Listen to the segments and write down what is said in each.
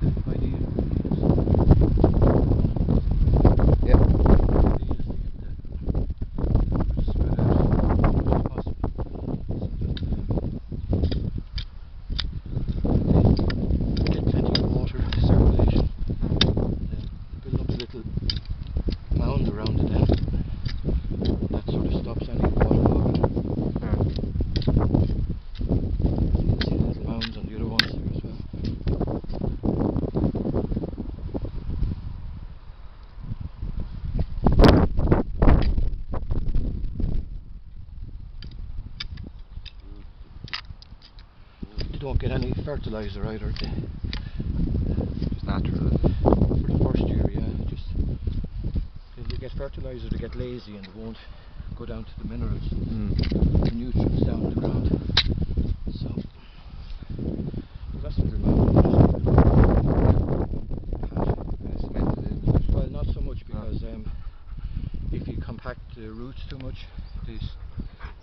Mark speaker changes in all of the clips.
Speaker 1: Ideal.
Speaker 2: Yeah.
Speaker 1: Spread out as much as possible. Get plenty of water circulation. Then build up a little mound around it then. That sort of stops any waterlogging. See the little mounds on the other ones there as well. They don't get any fertiliser either.
Speaker 2: Just natural.
Speaker 1: For the first year, yeah. Just if they get fertiliser, they get lazy and they won't go down to the minerals, the nutrients down in the ground. So that's what remember. Well, not so much because if you compact the roots too much, they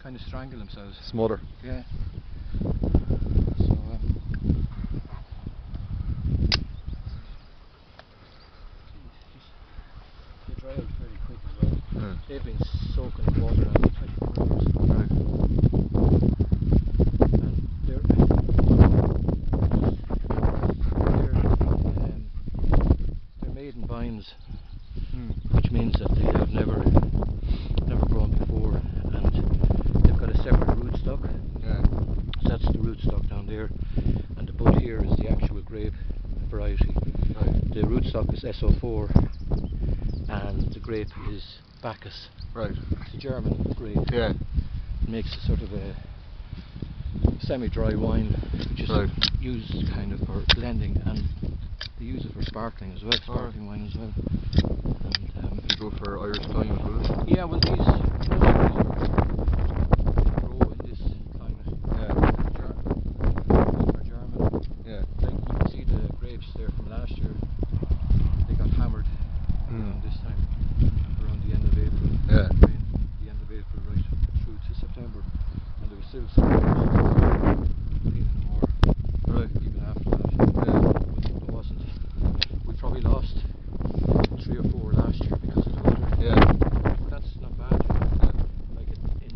Speaker 1: kind of strangle themselves.
Speaker 2: Smother.
Speaker 1: Yeah. They dry out fairly quick as well. They've been soaking in water now 24 hours.
Speaker 2: Right.
Speaker 1: And they're maiden vines, which means that they have never grown before, and they've got a separate rootstock.
Speaker 2: Yeah.
Speaker 1: So that's the rootstock down there, and the bud here is the actual grape variety.
Speaker 2: Right.
Speaker 1: The rootstock is SO4, and the grape is Bacchus.
Speaker 2: Right.
Speaker 1: It's a German grape.
Speaker 2: Yeah.
Speaker 1: It makes a sort of a semi-dry wine, which is used kind of for blending, and they use it for sparkling as well, sparkling wine as well. And
Speaker 2: you go for Irish climate, will it?
Speaker 1: yeah, well, these most of these grow in this climate.
Speaker 2: Yeah.
Speaker 1: They're German.
Speaker 2: Yeah.
Speaker 1: Like you can see the grapes there from last year. They got hammered around this time, around the end of April.
Speaker 2: Yeah.
Speaker 1: Rain, the end of April, right through to September, and there was still some cleaning them more.
Speaker 2: Right.
Speaker 1: Even after that.
Speaker 2: Yeah.
Speaker 1: But there wasn't. We probably lost 3 or 4 last year because of the weather.
Speaker 2: Yeah.
Speaker 1: But that's not bad.
Speaker 2: Yeah.
Speaker 1: Like in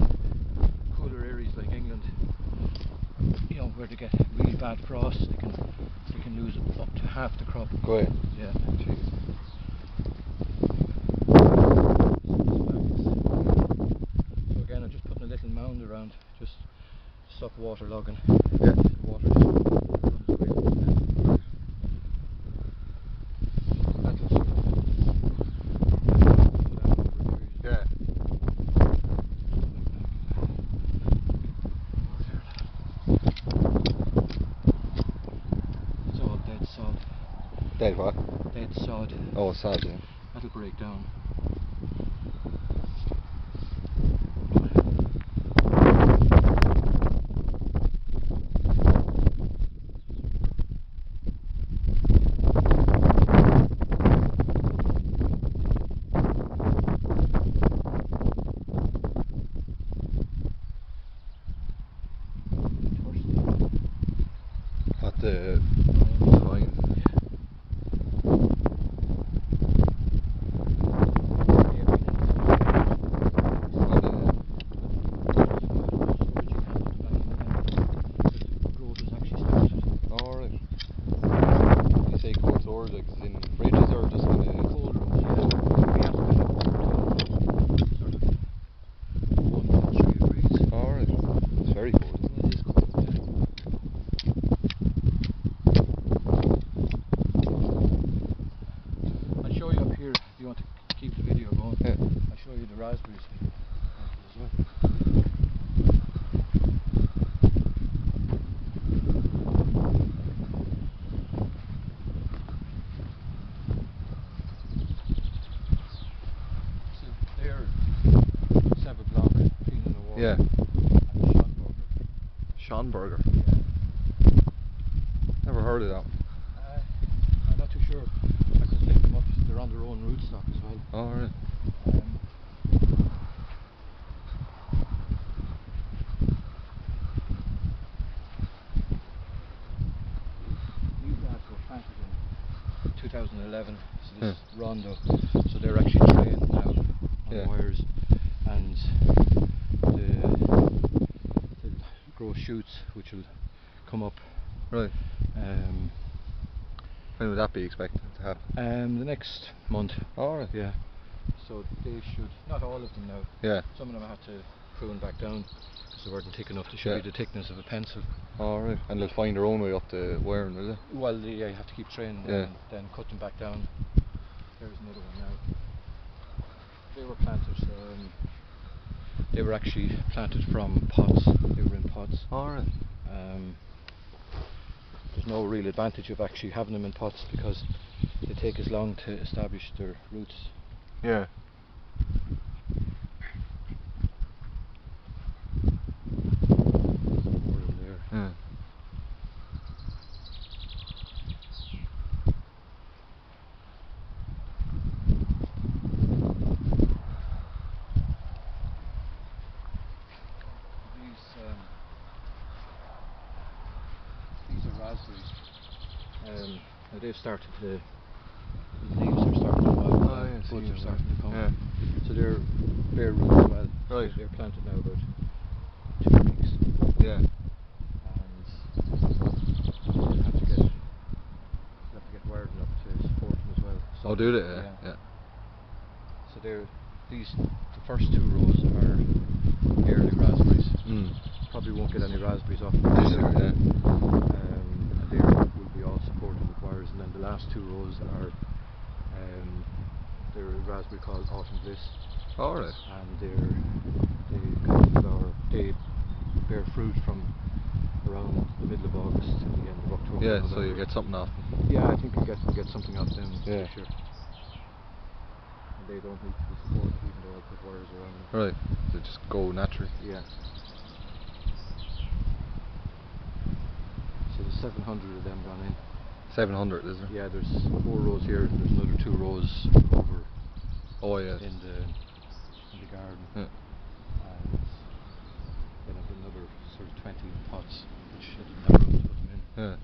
Speaker 1: cooler areas like England, you know, where they get really bad frost, they can lose up to half the crop.
Speaker 2: Go ahead.
Speaker 1: Yeah.
Speaker 2: Jeez.
Speaker 1: So again, I'm just putting a little mound around, just to stop water logging.
Speaker 2: Yeah.
Speaker 1: The water just runs away from the
Speaker 2: Yeah.
Speaker 1: It's all dead sod.
Speaker 2: Dead what?
Speaker 1: Dead sod.
Speaker 2: Oh, sod, yeah.
Speaker 1: That'll break down.
Speaker 2: At the vine. Alright. You say cold storage, like in fridges or just in a
Speaker 1: Cold room.
Speaker 2: Alright. It's very cold, isn't it?
Speaker 1: It is cold, yeah. I'll show you up here if you want to keep the video going.
Speaker 2: Yeah.
Speaker 1: I'll show you the raspberries as well. So there, Seba Block, Fianna na Wall,
Speaker 2: Yeah.
Speaker 1: and
Speaker 2: Schonberger.
Speaker 1: Yeah.
Speaker 2: Never heard of that.
Speaker 1: I'm not too sure. I could pick them up. They're on their own rootstock as well.
Speaker 2: Alright.
Speaker 1: New grass were planted in 2011, so this rondo. So they're actually trained now on wires, and they'll grow shoots which will come up.
Speaker 2: Right. When would that be expected to happen?
Speaker 1: The next month.
Speaker 2: Alright.
Speaker 1: Yeah. So they should, not all of them now.
Speaker 2: Yeah.
Speaker 1: Some of them I had to prune back down because they weren't thick enough. They should be the thickness of a pencil.
Speaker 2: Alright. And they'll find their own way up the wiring, will they?
Speaker 1: Well, you have to keep training them and then cut them back down. There's another one now. They were planted. They were actually planted from pots. They were in pots.
Speaker 2: Alright.
Speaker 1: There's no real advantage of actually having them in pots because they take as long to establish their roots.
Speaker 2: Yeah.
Speaker 1: There's more of them there. These are raspberries. Now they've started to, the leaves are starting to come out, buds are starting to come. So they're bare roots as well.
Speaker 2: Right.
Speaker 1: They're planted now about 2 weeks.
Speaker 2: Yeah.
Speaker 1: And they'll have to get wired up to support them as well. So
Speaker 2: Oh, do they? Yeah.
Speaker 1: So the first 2 rows are early raspberries. Probably won't get any raspberries off them this year. And they will be all supported with wires. And then the last 2 rows are they're a raspberry called Autumn Bliss.
Speaker 2: Alright.
Speaker 1: And they bear fruit from around the middle of August to the end of October.
Speaker 2: Yeah, so you get something off them.
Speaker 1: Yeah, I think we'll get something off them
Speaker 2: this
Speaker 1: year. And they don't need to be supported even though I put wires around them.
Speaker 2: Right, they just go naturally.
Speaker 1: Yeah. So there's 700 of them gone in.
Speaker 2: 700, is there?
Speaker 1: Yeah, there's 4 rows here and there's another 2 rows over.
Speaker 2: Oh yes.
Speaker 1: In the garden.
Speaker 2: Yeah.
Speaker 1: And then I've another sort of 20 in pots which I didn't have room to put them in.
Speaker 2: Yeah.